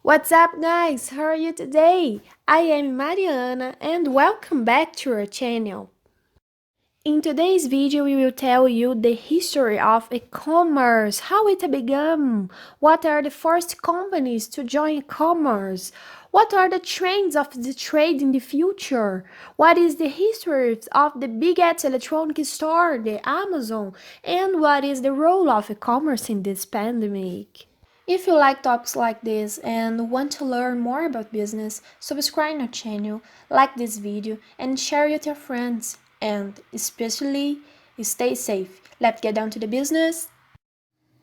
What's up, guys? How are you today? I am Mariana and welcome back to our channel. In today's video, we will tell you the history of e-commerce, how it began, what are the first companies to join e-commerce, what are the trends of the trade in the future, what is the history of the biggest electronic store, the Amazon, and what is the role of e-commerce in this pandemic. If you like topics like this and want to learn more about business, subscribe our channel, like this video, and share it with your friends. And especially, stay safe. Let's get down to the business.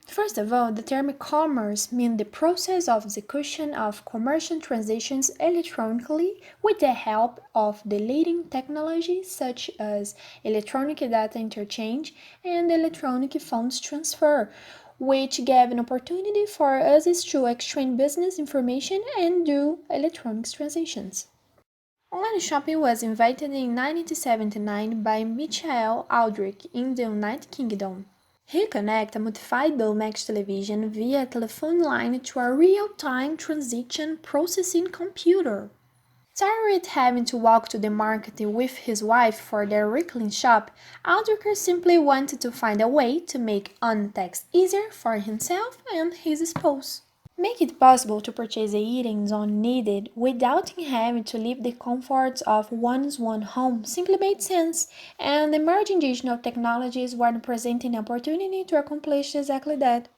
First of all, the term commerce means the process of execution of commercial transactions electronically with the help of the leading technologies such as electronic data interchange and electronic funds transfer, which give an opportunity for us to exchange business information and do electronic transactions. Online shopping was invented in 1979 by Michael Aldrich in the United Kingdom. He connected a modified Domex television via a telephone line to a real-time transaction processing computer. Tired of having to walk to the market with his wife for their weekly shop, Aldrich simply wanted to find a way to make online tax easier for himself and his spouse. Make it possible to purchase the items on needed without having to leave the comforts of one's own home simply made sense, and emerging digital technologies were presenting an opportunity to accomplish exactly that.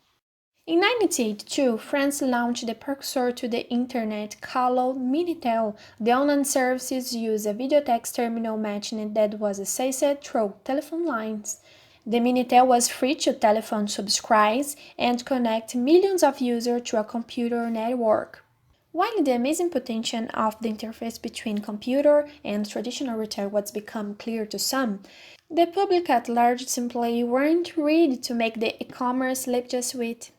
In 1982, France launched the precursor to the Internet called Minitel. The online services used a video text terminal machine that was accessed through telephone lines. The Minitel was free to telephone subscribers and connect millions of users to a computer network. While the amazing potential of the interface between computer and traditional retail was become clear to some, the public at large simply weren't ready to make the e-commerce leap just yet.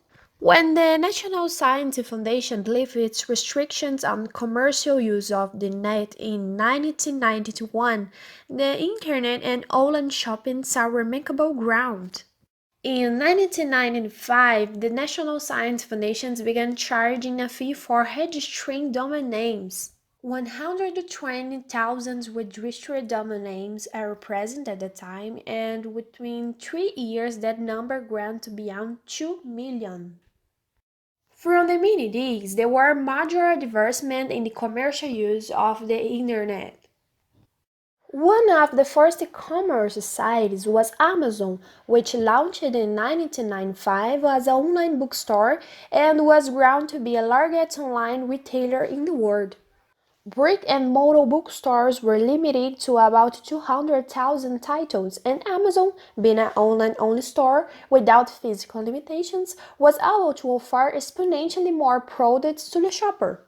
When the National Science Foundation lifted its restrictions on commercial use of the net in 1991, the internet and online shopping saw remarkable ground. In 1995, the National Science Foundation began charging a fee for registering domain names. 120,000 registered domain names are present at the time, and within 3 years that number grew to beyond 2 million. From the mid-80s, there were major advancements in the commercial use of the internet. One of the first e-commerce sites was Amazon, which launched in 1995 as an online bookstore and was grown to be the largest online retailer in the world. Brick and mortar bookstores were limited to about 200,000 titles, and Amazon, being an online-only store without physical limitations, was able to offer exponentially more products to the shopper.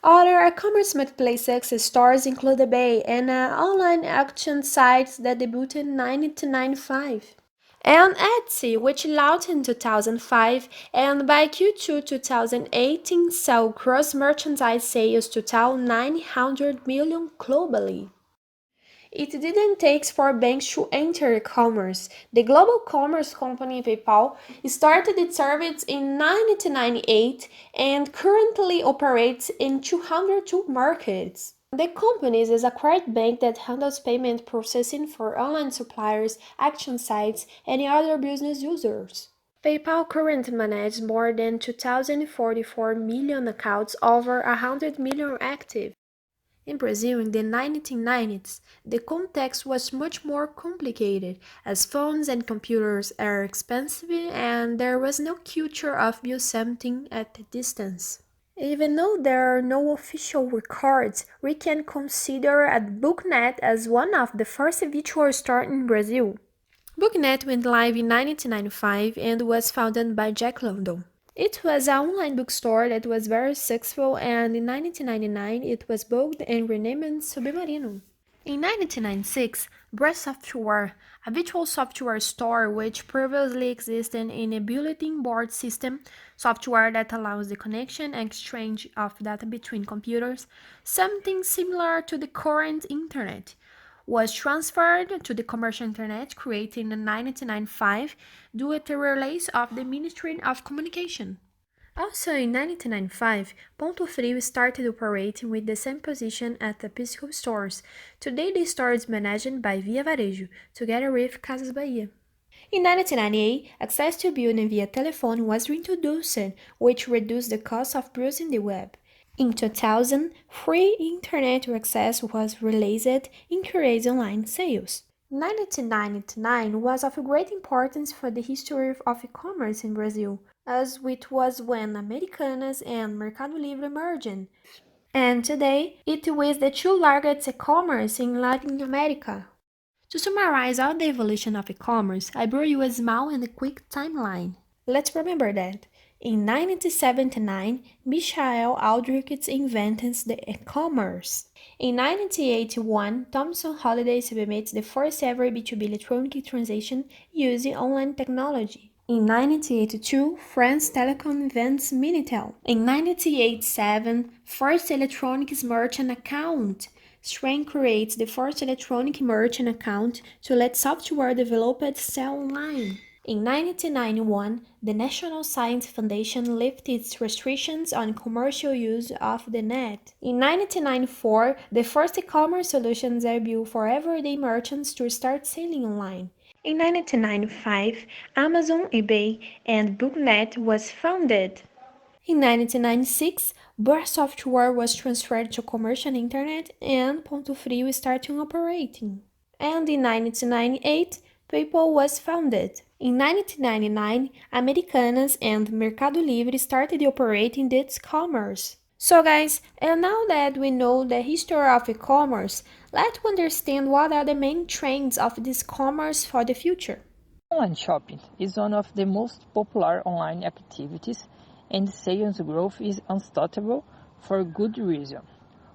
Other e-commerce marketplace success stories include eBay and online auction sites that debuted in 1995. And Etsy, which launched in 2005 and by Q2 2018 saw gross merchandise sales total 900 million globally. It didn't take for banks to enter e-commerce. The global commerce company PayPal started its service in 1998 and currently operates in 202 markets. The company is a credit bank that handles payment processing for online suppliers, action sites, and other business users. PayPal currently manages more than 2,044 million accounts, over 100 million active. In Brazil in the 1990s, the context was much more complicated, as phones and computers are expensive and there was no culture of buy something at a distance. Even though there are no official records, we can consider a Booknet as one of the first virtual stores in Brazil. Booknet went live in 1995 and was founded by Jack London. It was an online bookstore that was very successful, and in 1999 it was bought and renamed Submarino. In 1996, Breath Software, a virtual software store which previously existed in a bulletin board system, software that allows the connection and exchange of data between computers, something similar to the current internet, was transferred to the commercial internet created in 1995 due to the release of the Ministry of Communication. Also in 1995, Ponto Frio started operating with the same position at the physical stores. Today the store is managed by Via Varejo, together with Casas Bahia. In 1998, access to billing via telephone was reintroduced, which reduced the cost of browsing the web. In 2000, free internet access was released, increasing online sales. 1999 was of great importance for the history of e-commerce in Brazil, as it was when Americanas and Mercado Livre merged. And today, it is the two largest e-commerce in Latin America. To summarize all the evolution of e-commerce, I brought you a small and quick timeline. Let's remember that. In 1979, Michael Aldrich invented the e-commerce. In 1981, Thomson Holiday submits the first ever B2B electronic transaction using online technology. In 1982, France Telecom invents Minitel. In 1987, first electronic merchant account. Strain creates the first electronic merchant account to let software developers sell online. In 1991, the National Science Foundation lifted its restrictions on commercial use of the net. In 1994, the first e-commerce solutions are built for everyday merchants to start selling online. In 1995, Amazon, eBay, and Booknet was founded. In 1996, Bar Software was transferred to commercial internet and Ponto Frio started operating. And in 1998, PayPal was founded. In 1999, Americanas and Mercado Livre started operating its commerce. So guys, and now that we know the history of e-commerce, let's understand what are the main trends of this commerce for the future. Online shopping is one of the most popular online activities, and sales growth is unstoppable for good reason.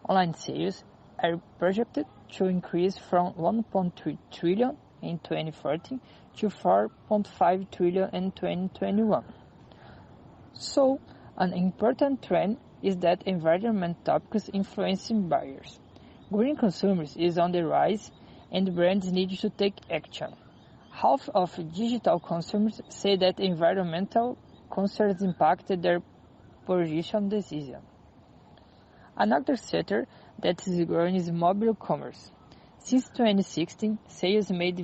Online sales are projected to increase from 1.3 trillion in 2014 to 4.5 trillion in 2021. So, an important trend is that environment topics influencing buyers. Green consumers is on the rise, and brands need to take action. Half of digital consumers say that environmental concerns impacted their purchase decision. Another sector that is growing is mobile commerce. Since 2016, sales made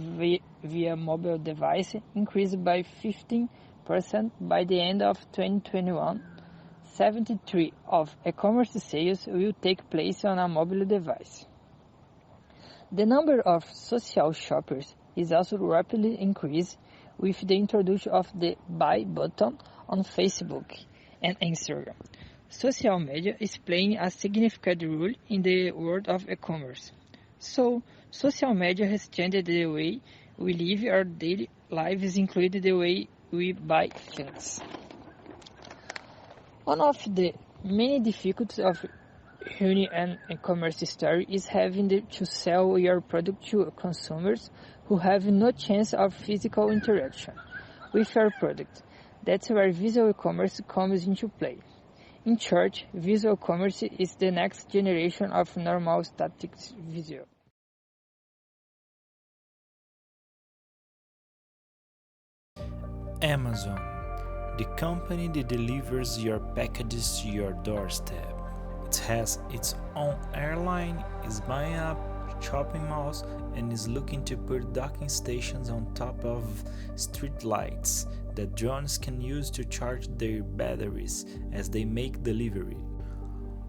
via mobile device increased by 15%. By the end of 2021, 73% of e-commerce sales will take place on a mobile device. The number of social shoppers is also rapidly increased with the introduction of the buy button on Facebook and Instagram. Social media is playing a significant role in the world of e-commerce. So, social media has changed the way we live our daily lives, including the way we buy things. One of the many difficulties of running an e-commerce store is having to sell your product to consumers who have no chance of physical interaction with your product. That's where visual commerce comes into play. In short, visual commerce is the next generation of normal static visual. Amazon, the company that delivers your packages to your doorstep. It has its own airline, is buying up shopping malls, and is looking to put docking stations on top of street lights that drones can use to charge their batteries as they make delivery.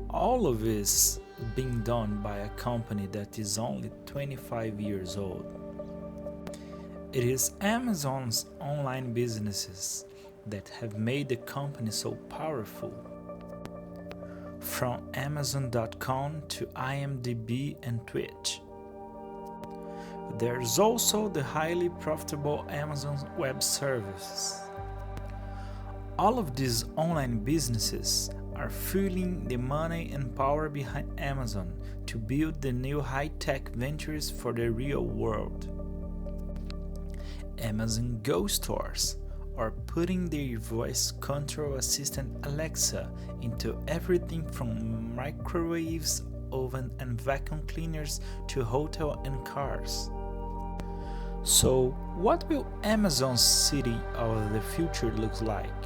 All of this being done by a company that is only 25 years old. It is Amazon's online businesses that have made the company so powerful. From Amazon.com to IMDb and Twitch. There's also the highly profitable Amazon Web Services. All of these online businesses are fueling the money and power behind Amazon to build the new high-tech ventures for the real world. Amazon Go stores are putting their voice control assistant Alexa into everything from microwaves, oven and vacuum cleaners to hotel and cars. So, what will Amazon's city of the future look like?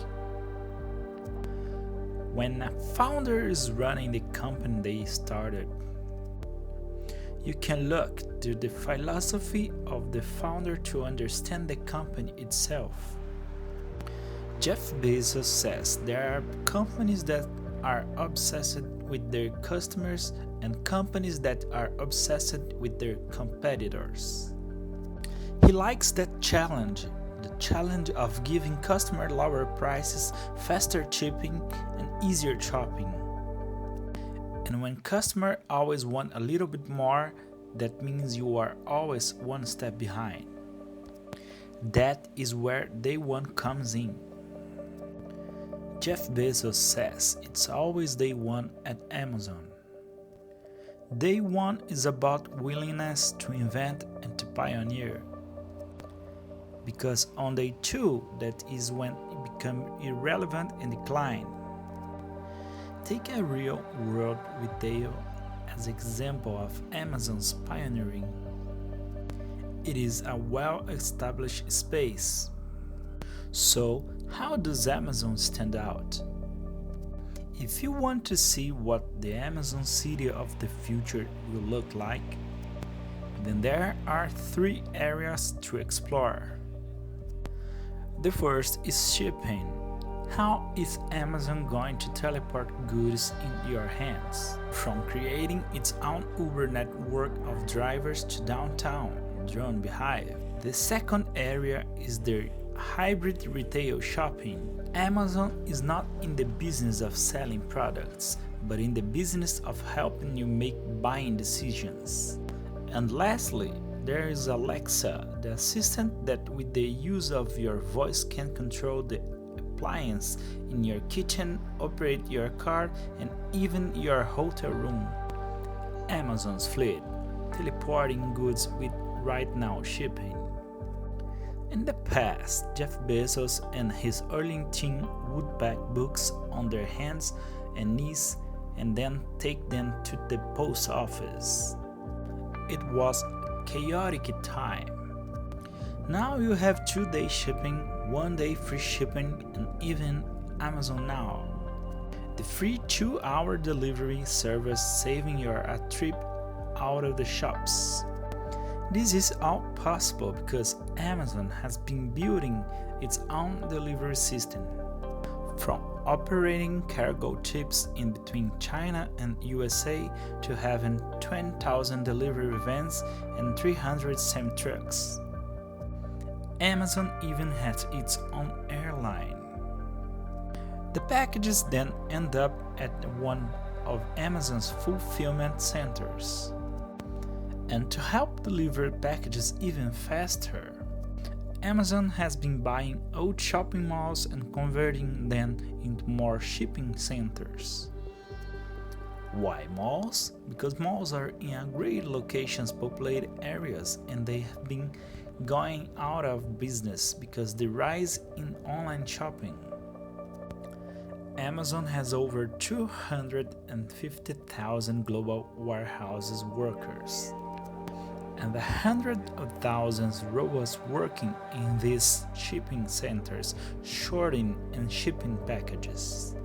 when a founder is running the company they started. You can look to the philosophy of the founder to understand the company itself. Jeff Bezos says there are companies that are obsessed with their customers and companies that are obsessed with their competitors. He likes that challenge, the challenge of giving customer lower prices, faster shipping, and easier shopping. And when customers always want a little bit more, that means you are always one step behind. That is where Day One comes in. Jeff Bezos says it's always Day One at Amazon. Day One is about willingness to invent and to pioneer. Because on Day 2, that is when it becomes irrelevant and decline. Take a real-world retail as example of Amazon's pioneering. It is a well-established space. So, how does Amazon stand out? If you want to see what the Amazon city of the future will look like, then there are 3 areas to explore. The first is shipping. How is Amazon going to teleport goods in your hands? From creating its own Uber network of drivers to downtown, Drone Beehive. The second area is the hybrid retail shopping. Amazon is not in the business of selling products, but in the business of helping you make buying decisions. And lastly, there is Alexa, the assistant that with the use of your voice can control the appliance in your kitchen, operate your car, and even your hotel room. Amazon's fleet, teleporting goods with right now shipping. In the past, Jeff Bezos and his early team would pack books on their hands and knees and then take them to the post office. It was a chaotic time. Now you have 2-day shipping, 1-day free shipping, and even Amazon Now. The free 2-hour delivery service saving you a trip out of the shops. This is all possible because Amazon has been building its own delivery system. From operating cargo ships in between China and USA to having 20,000 delivery vans and 300 semi-trucks. Amazon even has its own airline. The packages then end up at one of Amazon's fulfillment centers. And to help deliver packages even faster, Amazon has been buying old shopping malls and converting them into more shipping centers. Why malls? Because malls are in great locations, populated areas, and they have been going out of business because the rise in online shopping. Amazon has over 250,000 global warehouses workers and the hundreds of thousands robots working in these shipping centers, sorting and shipping packages.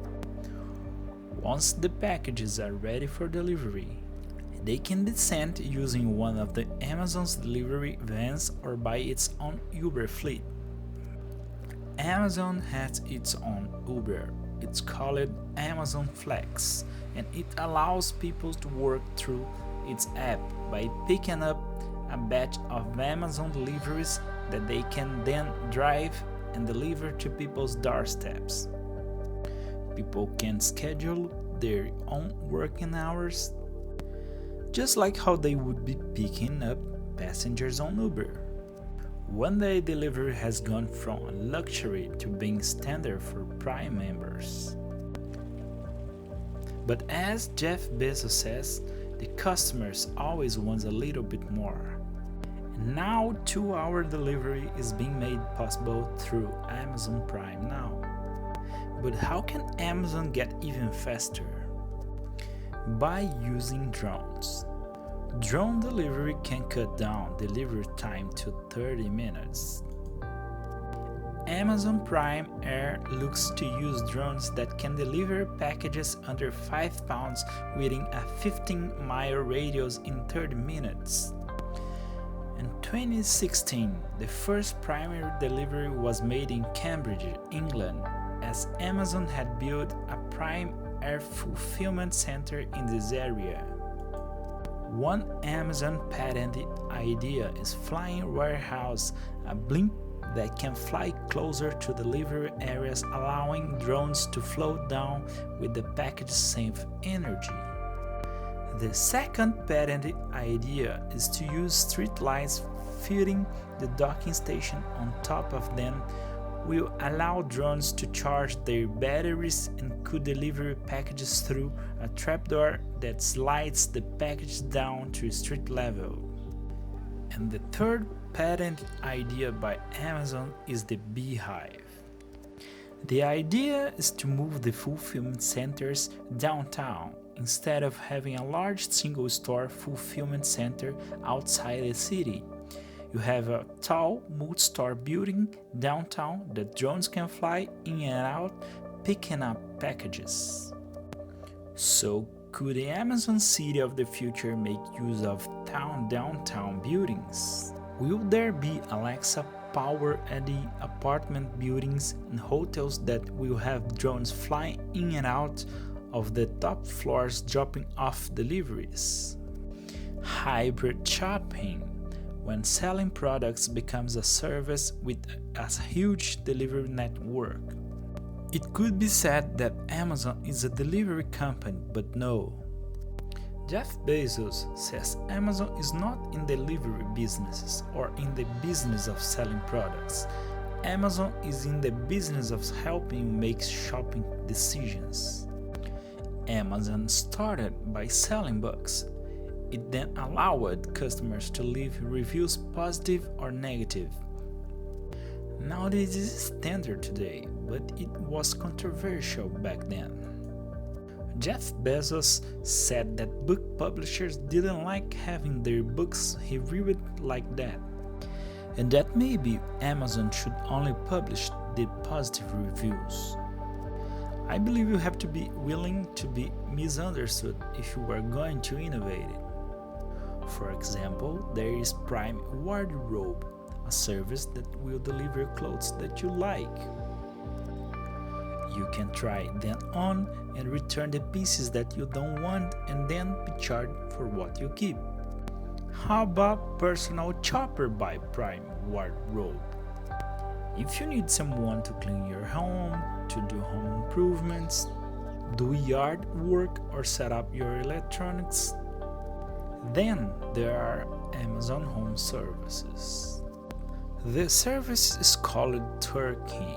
Once the packages are ready for delivery, they can be sent using one of the Amazon's delivery vans or by its own Uber fleet. Amazon has its own Uber. It's called Amazon Flex, and it allows people to work through its app by picking up a batch of Amazon deliveries that they can then drive and deliver to people's doorsteps. People can schedule their own working hours, just like how they would be picking up passengers on Uber. One-day delivery has gone from a luxury to being standard for Prime members. But as Jeff Bezos says, the customers always want a little bit more. And now 2-hour delivery is being made possible through Amazon Prime Now. But how can Amazon get even faster? By using drones. Drone delivery can cut down delivery time to 30 minutes. Amazon Prime Air looks to use drones that can deliver packages under 5 pounds within a 15-mile radius in 30 minutes. In 2016, the first primary delivery was made in Cambridge, England, as Amazon had built a Prime Air fulfillment center in this area. One Amazon patented idea is Flying Warehouse, a blimp that can fly closer to delivery areas, allowing drones to float down with the package save energy. The second patented idea is to use street lights fitting the docking station on top of them will allow drones to charge their batteries and could deliver packages through a trapdoor that slides the package down to street level. And the third patented idea by Amazon is the Beehive. The idea is to move the fulfillment centers downtown instead of having a large single-store fulfillment center outside the city. You have a tall multi-store building downtown that drones can fly in and out, picking up packages. So, could the Amazon city of the future make use of downtown buildings? Will there be Alexa power at the apartment buildings and hotels that will have drones flying in and out of the top floors dropping off deliveries? Hybrid shopping, when selling products becomes a service with a huge delivery network. It could be said that Amazon is a delivery company, but no. Jeff Bezos says Amazon is not in delivery businesses or in the business of selling products. Amazon is in the business of helping you make shopping decisions. Amazon started by selling books. It then allowed customers to leave reviews, positive or negative. Now this is standard today, but it was controversial back then. Jeff Bezos said that book publishers didn't like having their books reviewed like that, and that maybe Amazon should only publish the positive reviews. I believe you have to be willing to be misunderstood if you are going to innovate it. For example, there is Prime Wardrobe, a service that will deliver clothes that you like. You can try them on and return the pieces that you don't want and then be charged for what you keep. How about Personal Shopper by Prime Wardrobe? If you need someone to clean your home, to do home improvements, do yard work or set up your electronics, then there are Amazon Home Services. The service is called Turking,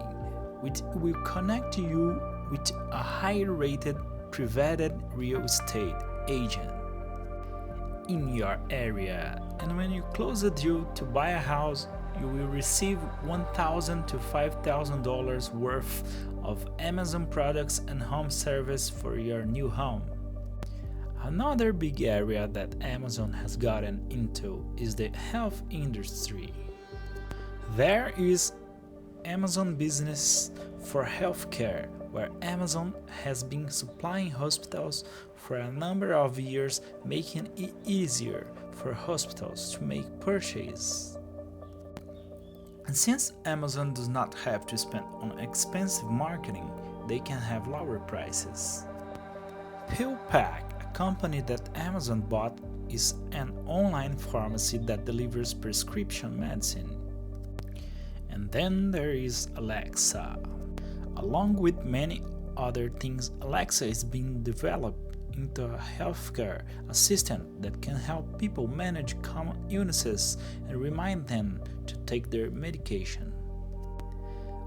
which will connect you with a high-rated private real estate agent in your area, and when you close a deal to buy a house, you will receive $1,000 to $5,000 worth of Amazon products and home service for your new home. Another big area that Amazon has gotten into is the health industry. There is Amazon Business for Healthcare, where Amazon has been supplying hospitals for a number of years, making it easier for hospitals to make purchases. And since Amazon does not have to spend on expensive marketing, they can have lower prices. PillPack, a company that Amazon bought, is an online pharmacy that delivers prescription medicine. And then there is Alexa. Along with many other things, Alexa is being developed into a healthcare assistant that can help people manage common illnesses and remind them to take their medication.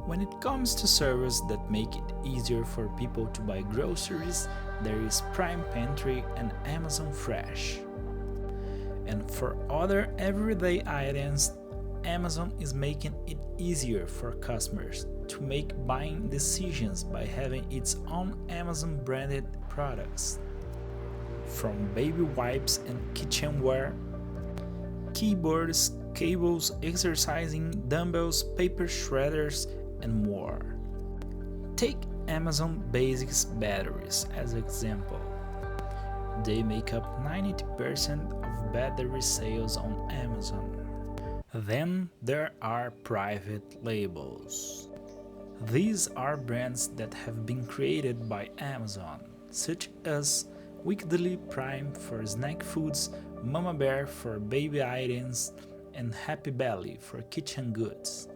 When it comes to services that make it easier for people to buy groceries, there is Prime Pantry and Amazon Fresh. And for other everyday items, Amazon is making it easier for customers to make buying decisions by having its own Amazon branded products. From baby wipes and kitchenware, keyboards, cables, exercising dumbbells, paper shredders, and more. Take Amazon Basics batteries as an example. They make up 90% of battery sales on Amazon. Then there are private labels. These are brands that have been created by Amazon, such as Weekly Prime for snack foods, Mama Bear for baby items, and Happy Belly for kitchen goods.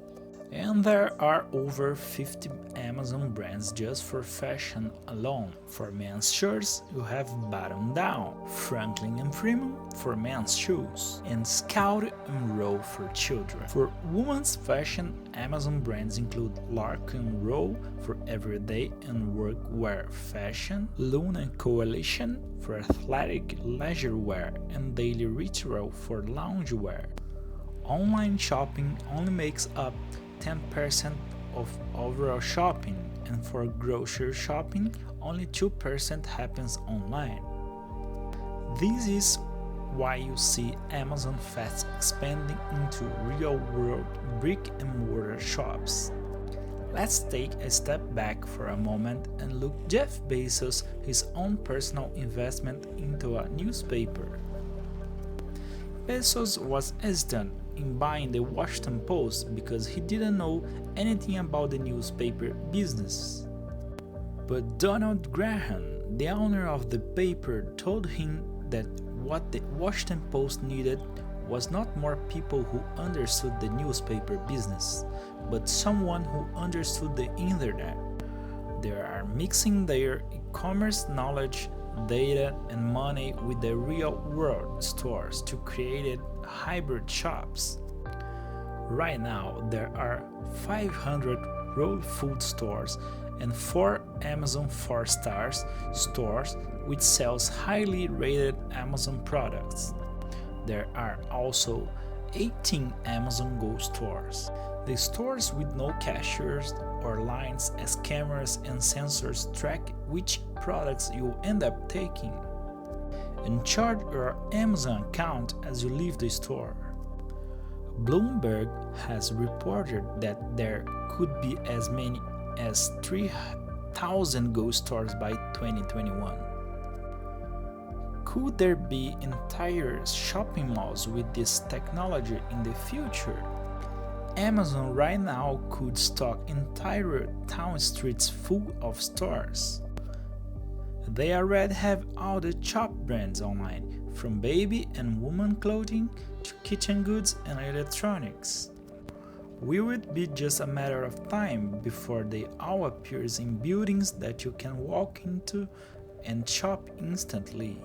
And there are over 50 Amazon brands just for fashion alone. For men's shirts, you have Button Down, Franklin and Freeman for men's shoes, and Scout and Row for children. For women's fashion, Amazon brands include Lark and Row for everyday and workwear fashion, Loon and Coalition for athletic leisure wear, and Daily Ritual for loungewear. Online shopping only makes up 10% of overall shopping, and for grocery shopping, only 2% happens online. This is why you see Amazon fast expanding into real-world brick-and-mortar shops. Let's take a step back for a moment and look at Jeff Bezos' his own personal investment into a newspaper. Bezos was hesitant in buying the Washington Post because he didn't know anything about the newspaper business. But Donald Graham, the owner of the paper, told him that what the Washington Post needed was not more people who understood the newspaper business, but someone who understood the internet. They are mixing their e-commerce knowledge, data, and money with the real-world stores to create hybrid shops. Right now, there are 500 Raw Food stores and 4 Amazon 4 stars stores which sells highly rated Amazon products. There are also 18 Amazon Go stores. The stores with no cashiers or lines, as cameras and sensors track which products you end up taking and charge your Amazon account as you leave the store. Bloomberg has reported that there could be as many as 3,000 Go stores by 2021. Could there be entire shopping malls with this technology in the future? Amazon right now could stock entire town streets full of stores. They already have all the top brands online, from baby and woman clothing to kitchen goods and electronics. Will it be just a matter of time before they all appear in buildings that you can walk into and shop instantly?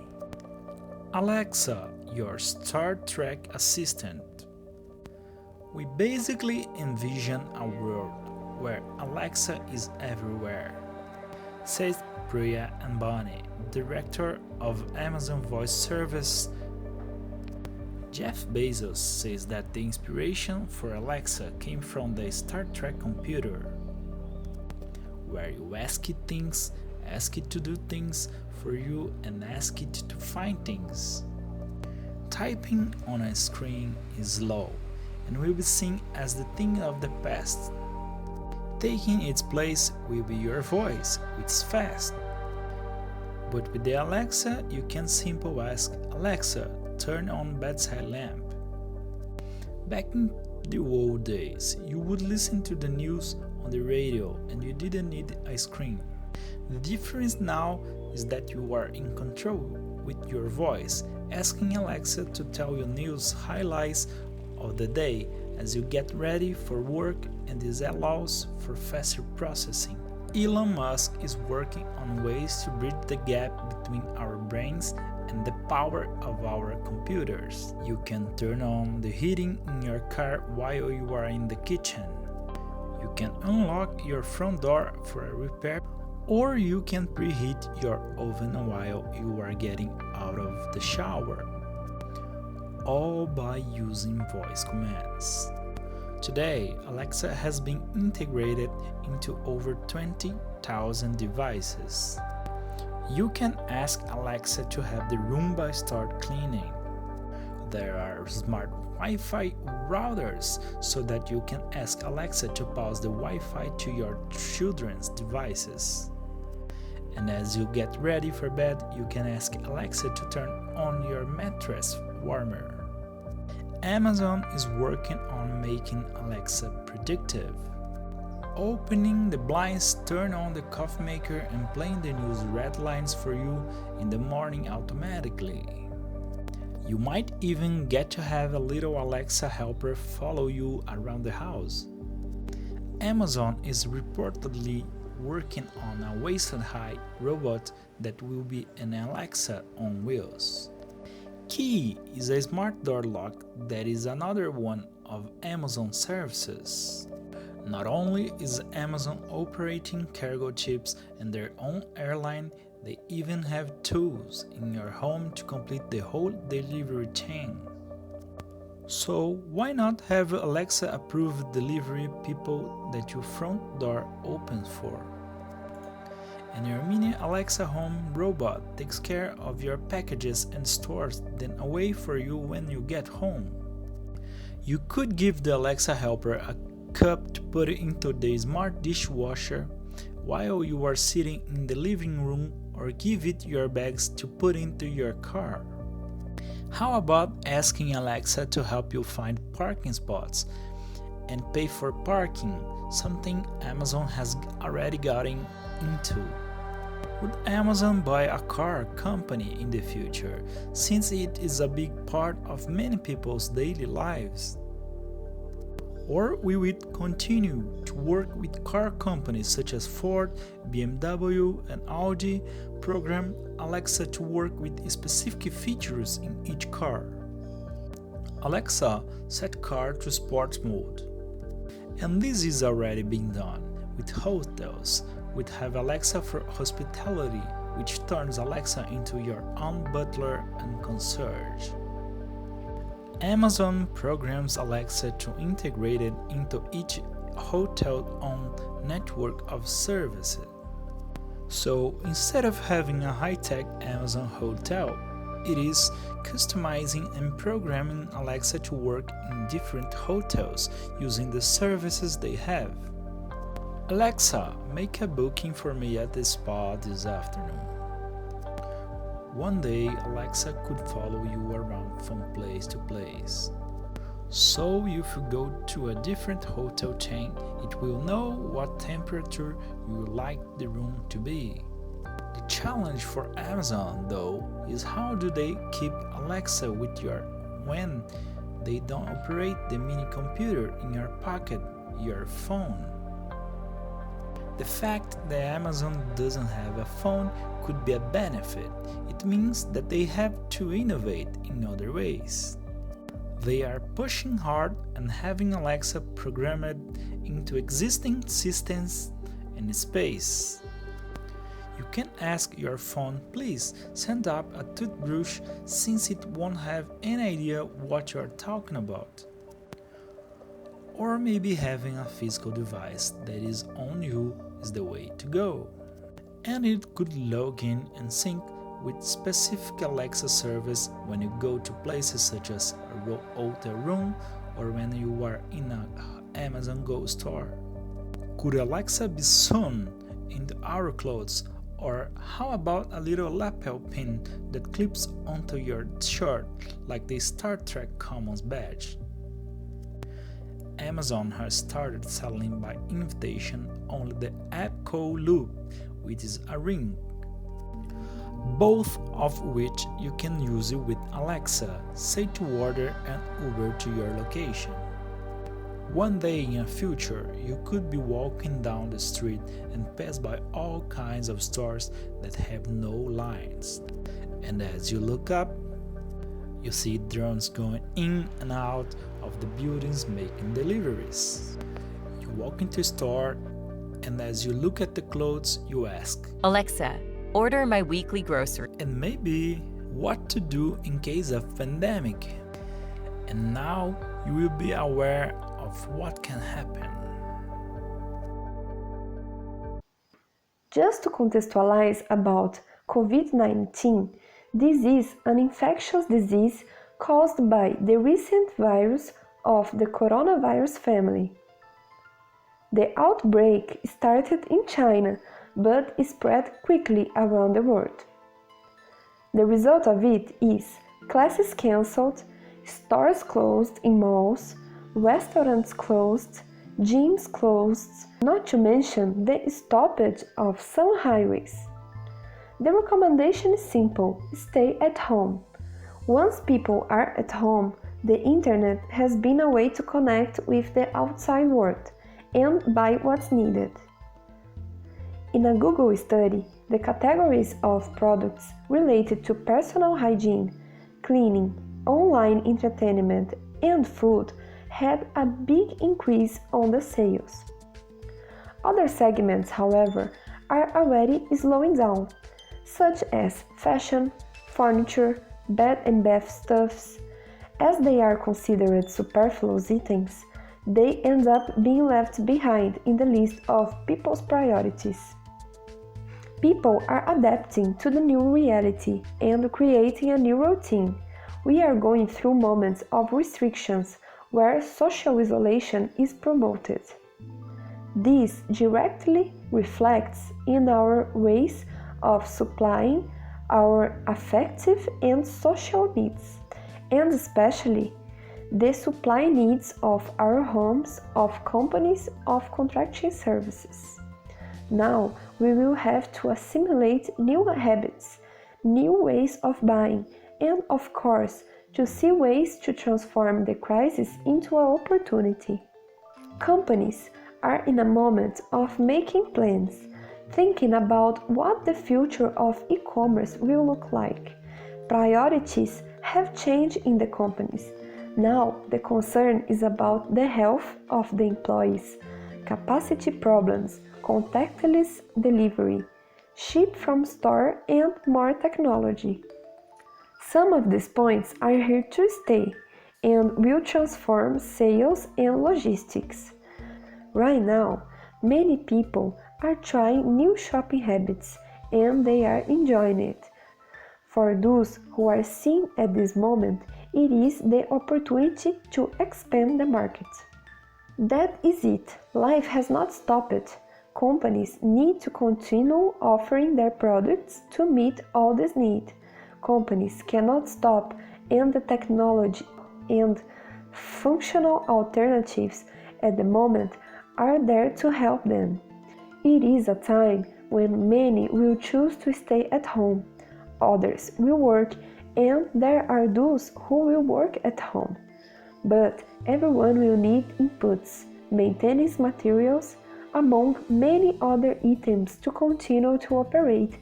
Alexa, your Star Trek assistant. We basically envision a world where Alexa is everywhere, says Priya Ambani, director of Amazon Voice Service. Jeff Bezos says that the inspiration for Alexa came from the Star Trek computer, where you ask it things, ask it to do things for you, and ask it to find things. Typing on a screen is slow and will be seen as the thing of the past. Taking its place will be your voice, which is fast. But with the Alexa, you can simply ask, Alexa, turn on bedside lamp. Back in the old days, you would listen to the news on the radio and you didn't need a screen. The difference now is that you are in control with your voice, asking Alexa to tell you news highlights of the day as you get ready for work, and this allows for faster processing. Elon Musk is working on ways to bridge the gap between our brains and the power of our computers. You can turn on the heating in your car while you are in the kitchen. You can unlock your front door for a repair, or you can preheat your oven while you are getting out of the shower, all by using voice commands. Today, Alexa has been integrated into over 20,000 devices. You can ask Alexa to have the Roomba start cleaning. there are smart Wi-Fi routers so that you can ask Alexa to pause the Wi-Fi to your children's devices. And as you get ready for bed, you can ask Alexa to turn on your mattress warmer. Amazon is working on making Alexa predictive. Opening the blinds, turn on the coffee maker and playing the news red lines for you in the morning automatically. You might even get to have a little Alexa helper follow you around the house. Amazon is reportedly working on a waist-high robot that will be an Alexa on wheels. Key is a smart door lock that is another one of Amazon's services. Not only is Amazon operating cargo ships and their own airline, they even have tools in your home to complete the whole delivery chain. So why not have Alexa approve delivery people that your front door opens for? And your mini Alexa home robot takes care of your packages and stores them away for you when you get home. You could give the Alexa helper a cup to put into the smart dishwasher while you are sitting in the living room, or give it your bags to put into your car. How about asking Alexa to help you find parking spots and pay for parking, something Amazon has already gotten into? Would Amazon buy a car company in the future, since it is a big part of many people's daily lives? Or will it continue to work with car companies such as Ford, BMW, and Audi, program Alexa to work with specific features in each car? Alexa, set car to sports mode. And this is already being done with hotels, which have Alexa for hospitality, which turns Alexa into your own butler and concierge. Amazon programs Alexa to integrate it into each hotel's own network of services. So instead of having a high-tech Amazon hotel, it is customizing and programming Alexa to work in different hotels using the services they have. Alexa, make a booking for me at the spa this afternoon. One day, Alexa could follow you around from place to place. So if you go to a different hotel chain, it will know what temperature you would like the room to be. The challenge for Amazon, though, is how do they keep Alexa with you when they don't operate the mini computer in your pocket, your phone? The fact that Amazon doesn't have a phone could be a benefit. It means that they have to innovate in other ways. They are pushing hard and having Alexa programmed into existing systems and space. You can ask your phone, please send up a toothbrush, since it won't have any idea what you're talking about. Or maybe having a physical device that is on you is the way to go. And it could log in and sync with specific Alexa service when you go to places such as a hotel room or when you are in an Amazon Go store. Could Alexa be sewn into our clothes? Or how about a little lapel pin that clips onto your shirt like the Star Trek Commons badge? Amazon has started selling by invitation only the Echo Loop, which is a ring, both of which you can use with Alexa, say to order an Uber to your location. One day in the future, you could be walking down the street and pass by all kinds of stores that have no lines. And as you look up, you see drones going in and out of the buildings making deliveries. You walk into a store, and as you look at the clothes, you ask, Alexa, order my weekly grocery. And maybe what to do in case of pandemic. And now you will be aware of what can happen. Just to contextualize about COVID-19, this is an infectious disease caused by the recent virus of the coronavirus family. The outbreak started in China, but spread quickly around the world. The result of it is classes cancelled, stores closed in malls, restaurants closed, gyms closed, not to mention the stoppage of some highways. The recommendation is simple: stay at home. Once people are at home, the internet has been a way to connect with the outside world and buy what's needed. In a Google study, the categories of products related to personal hygiene, cleaning, online entertainment, and food had a big increase on the sales. Other segments, however, are already slowing down, such as fashion, furniture, bed and bath stuffs. As they are considered superfluous items, they end up being left behind in the list of people's priorities. People are adapting to the new reality and creating a new routine. We are going through moments of restrictions where social isolation is promoted. This directly reflects in our ways of supplying our affective and social needs, and especially the supply needs of our homes, of companies, of contracting services. Now we will have to assimilate new habits, new ways of buying, and of course, to see ways to transform the crisis into an opportunity. Companies are in a moment of making plans, thinking about what the future of e-commerce will look like. Priorities have changed in the companies. Now the concern is about the health of the employees, capacity problems, contactless delivery, ship from store, and more technology. Some of these points are here to stay and will transform sales and logistics. Right now, many people are trying new shopping habits and they are enjoying it. For those who are seeing at this moment, it is the opportunity to expand the market. That is it. Life has not stopped. Companies need to continue offering their products to meet all this need. Companies cannot stop, and the technology and functional alternatives at the moment are there to help them. It is a time when many will choose to stay at home, others will work, and there are those who will work at home. But everyone will need inputs, maintenance materials, among many other items to continue to operate,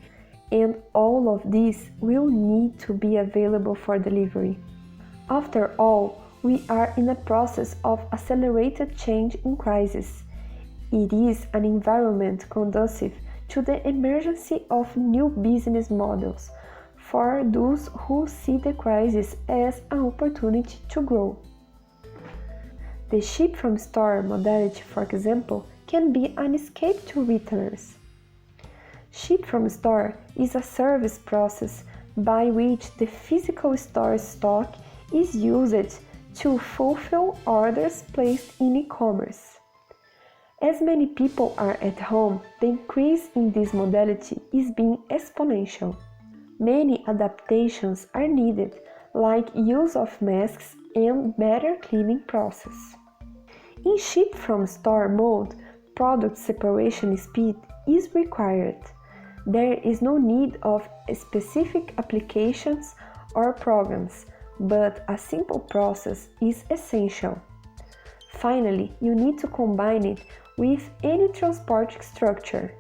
and all of these will need to be available for delivery. After all, we are in a process of accelerated change in crisis. It is an environment conducive to the emergence of new business models for those who see the crisis as an opportunity to grow. The ship from store modality, for example, can be an escape to retailers. Ship from store is a service process by which the physical store stock is used to fulfill orders placed in e-commerce. As many people are at home, the increase in this modality is being exponential. Many adaptations are needed, like use of masks and better cleaning process. In ship from store mode, product separation speed is required. There is no need of specific applications or programs, but a simple process is essential. Finally, you need to combine it with any transport structure.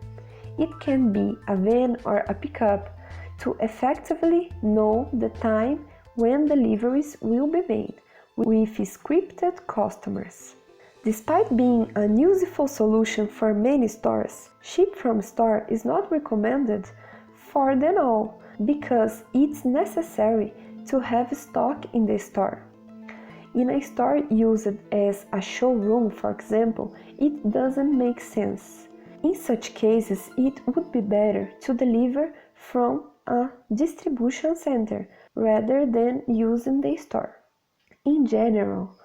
It can be a van or a pickup to effectively know the time when deliveries will be made with scripted customers. Despite being a useful solution for many stores, ship from store is not recommended for them all because it's necessary to have stock in the store. In a store used as a showroom, for example, it doesn't make sense. In such cases, it would be better to deliver from a distribution center rather than using the store. In general,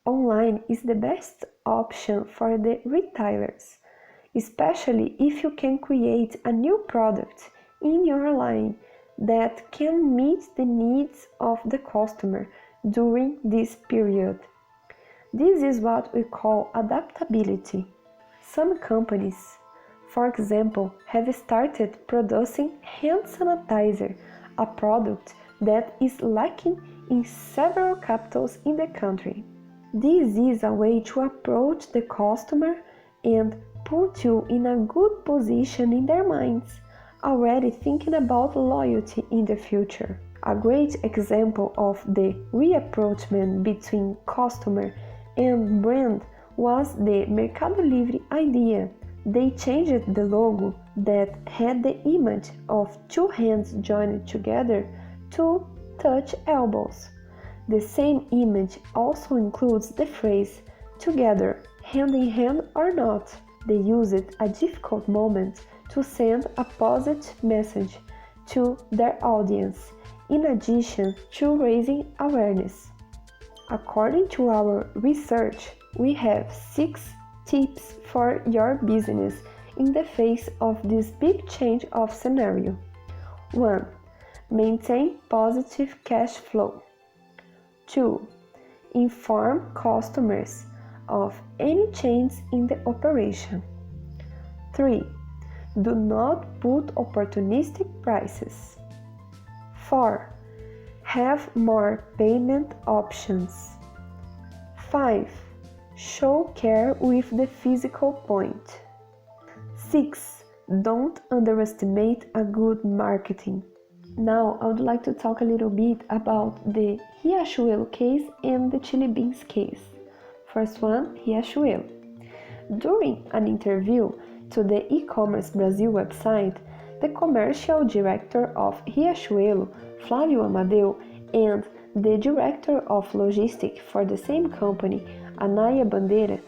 online is the best option for the retailers, especially if you can create a new product in your line that can meet the needs of the customer during this period. This is what we call adaptability. Some companies, for example, have started producing hand sanitizer, a product that is lacking in several capitals in the country. This is a way to approach the customer and put you in a good position in their minds, already thinking about loyalty in the future. A great example of the reapproachment between customer and brand was the Mercado Livre idea. They changed the logo that had the image of two hands joined together to touch elbows. The same image also includes the phrase "together, hand in hand or not." They used a difficult moment to send a positive message to their audience, in addition to raising awareness. According to our research, we have 6 tips for your business in the face of this big change of scenario. 1. Maintain positive cash flow. 2. Inform customers of any change in the operation. 3. Do not put opportunistic prices. 4. Have more payment options. 5. Show care with the physical point. 6. Don't underestimate a good marketing. Now I would like to talk a little bit about the Riachuelo case and the Chili Beans case. First one, Riachuelo. During an interview to the e-commerce Brazil website, the commercial director of Riachuelo, Flávio Amadeu, and the director of logistics for the same company, Anaya Bandeira,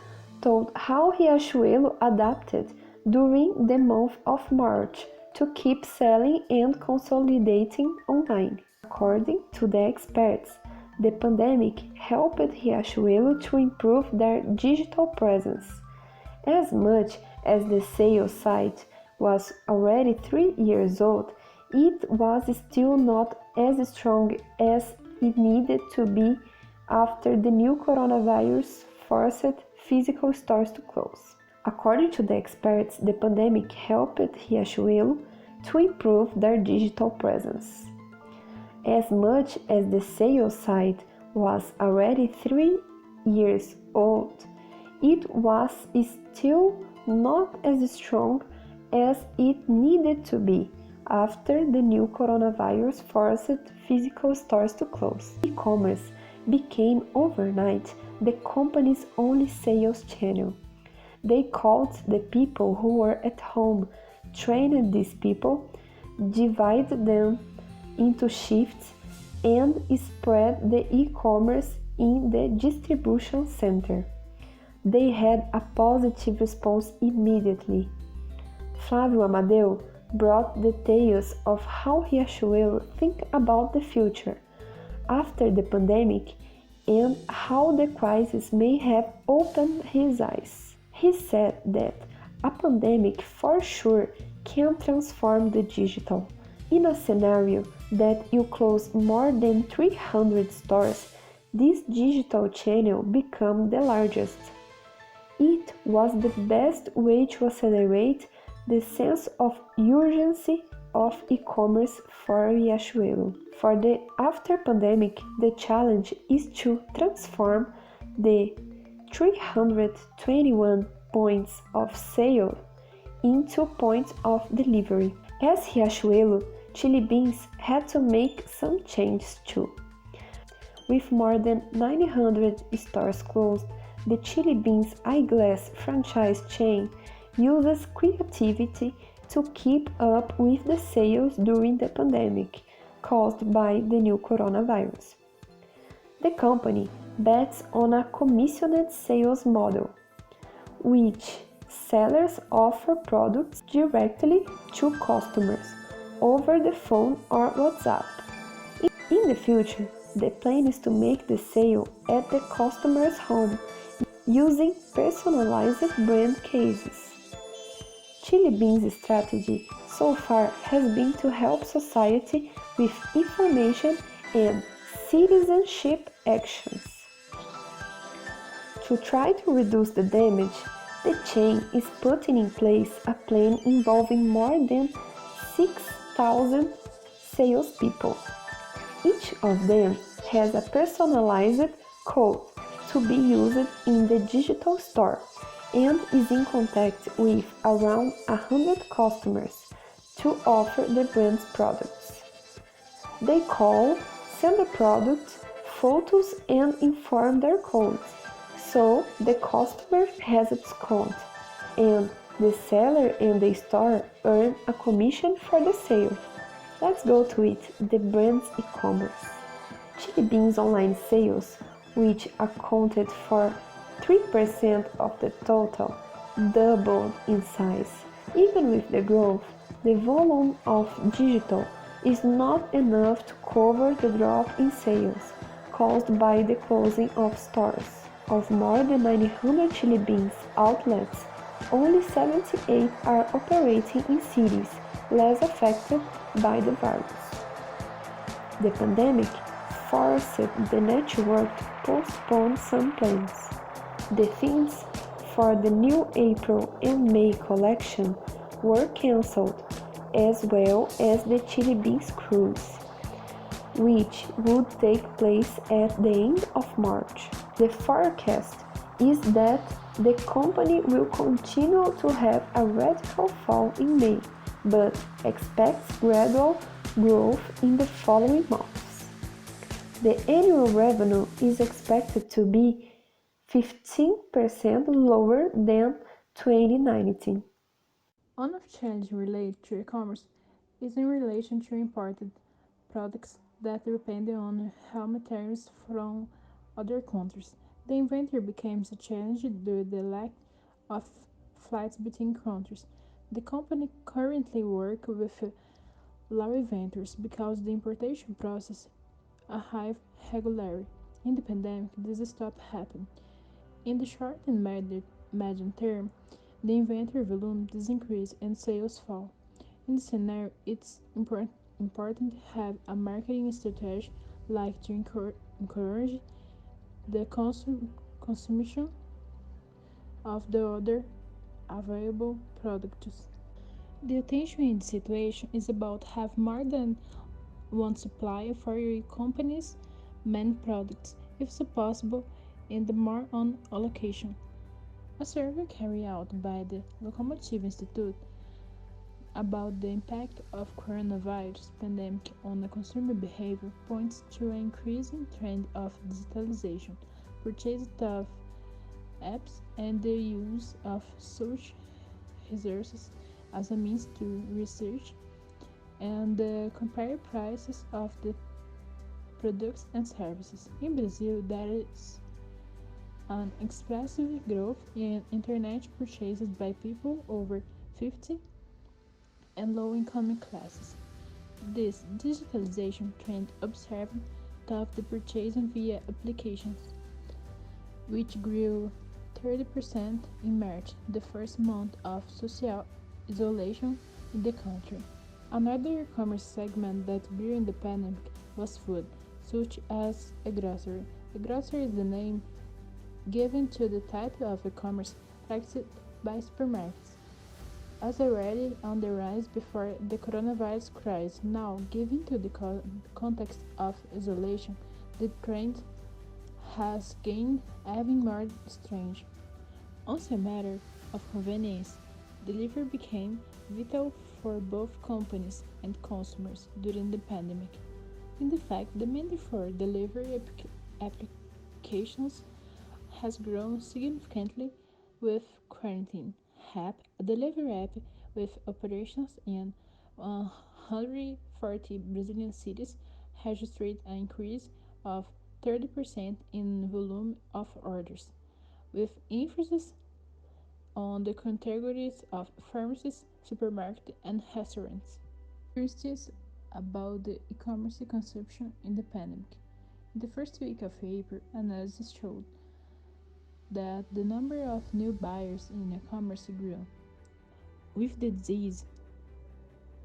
told how Riachuelo adapted during the month of March to keep selling and consolidating online. According to the experts, the pandemic helped Riachuelo to improve their digital presence. As much as the sales site was already 3 years old, it was still not as strong as it needed to be after the new coronavirus forced physical stores to close. According to the experts, the pandemic helped Riachuelo to improve their digital presence. As much as the sales site was already 3 years old, it was still not as strong as it needed to be after the new coronavirus forced physical stores to close. E-commerce became overnight the company's only sales channel. They called the people who were at home, trained these people, divided them into shifts, and spread the e-commerce in the distribution center. They had a positive response immediately. Flávio Amadeu brought details of how Riachuelo think about the future after the pandemic and how the crisis may have opened his eyes. He said that a pandemic for sure can transform the digital. In a scenario that you close more than 300 stores, this digital channel became the largest. It was the best way to accelerate the sense of urgency of e-commerce for Riachuelo. For the after pandemic, the challenge is to transform the 321 points of sale into points of delivery. As Riachuelo, Chili Beans had to make some changes too. With more than 900 stores closed, the Chili Beans eyeglass franchise chain uses creativity to keep up with the sales during the pandemic caused by the new coronavirus. The company bets on a commissioned sales model, which sellers offer products directly to customers, over the phone or WhatsApp. In the future, the plan is to make the sale at the customer's home using personalized brand cases. Chili Beans' strategy so far has been to help society with information and citizenship actions. To try to reduce the damage, the chain is putting in place a plan involving more than 6,000 salespeople. Each of them has a personalized code to be used in the digital store and is in contact with around 100 customers to offer the brand's products. They call, send the product, photos and inform their codes, so the customer has a discount and the seller and the store earn a commission for the sale. Let's go to it, the brand's e-commerce. Chili Beans online sales, which accounted for 3% of the total, doubled in size. Even with the growth, the volume of digital is not enough to cover the drop in sales caused by the closing of stores. Of more than 900 Chili Beans outlets, only 78 are operating in cities less affected by the virus. The pandemic forced the network to postpone some plans. The themes for the new April and May collection were cancelled, as well as the Chili Beans cruise, which would take place at the end of March. The forecast is that the company will continue to have a radical fall in May, but expects gradual growth in the following months. The annual revenue is expected to be 15% lower than 2019. One of the challenges related to e-commerce is in relation to imported products that depend on raw materials from other countries. The inventory becomes a challenge due to the lack of flights between countries. The company currently works with low inventories because the importation process a high regularity. In the pandemic, this stopped happening. In the short and medium term, the inventory volume does increase and sales fall. In this scenario, it's important to have a marketing strategy like to encourage the consumption of the other available products. The attention in this situation is about have more than one supplier for your company's main products, if so possible, and more on allocation. A survey carried out by the Locomotive Institute about the impact of coronavirus pandemic on the consumer behavior points to an increasing trend of digitalization, purchase of apps, and the use of search resources as a means to research and compare prices of the products and services. In Brazil, there is an expressive growth in internet purchases by people over 50 and low-income classes. This digitalization trend observed of the purchasing via applications, which grew 30% in March, the first month of social isolation in the country. Another e-commerce segment that grew in the pandemic was food, such as a grocery. A grocery is the name given to the type of e-commerce practiced by supermarkets. As already on the rise before the coronavirus crisis, now, given to the context of isolation, the trend has gained even more strange. Also a matter of convenience, delivery became vital for both companies and consumers during the pandemic. In fact, demand for delivery applications has grown significantly with quarantine. HAP, a delivery app with operations in 140 Brazilian cities, has registered an increase of 30% in volume of orders, with emphasis on the categories of pharmacies, supermarkets, and restaurants. Curiosities about the e-commerce consumption in the pandemic. In the first week of April, analysis showed that the number of new buyers in e-commerce grew. With the disease,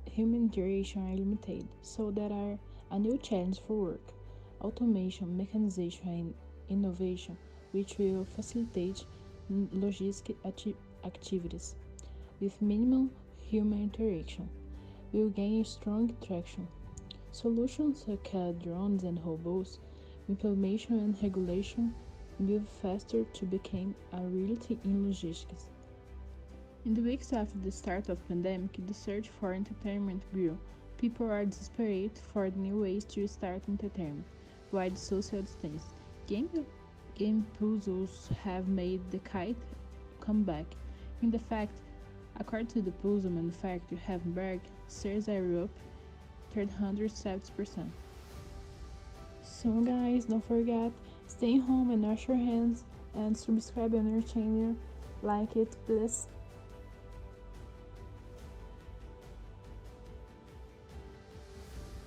human interaction are limited, so there are a new challenge for work, automation, mechanization, and innovation, which will facilitate logistic activities with minimal human interaction, will gain strong traction. Solutions such as drones and robots, implementation and regulation move faster to become a reality in logistics. In the weeks after the start of the pandemic, the search for entertainment grew. People are desperate for new ways to start entertainment, while social distance. Game puzzles have made the kite come back. In the fact, according to the puzzle manufacturer Havenberg, sales are up 370%. So guys, don't forget, stay home and wash your hands and subscribe on our channel. Like it, please.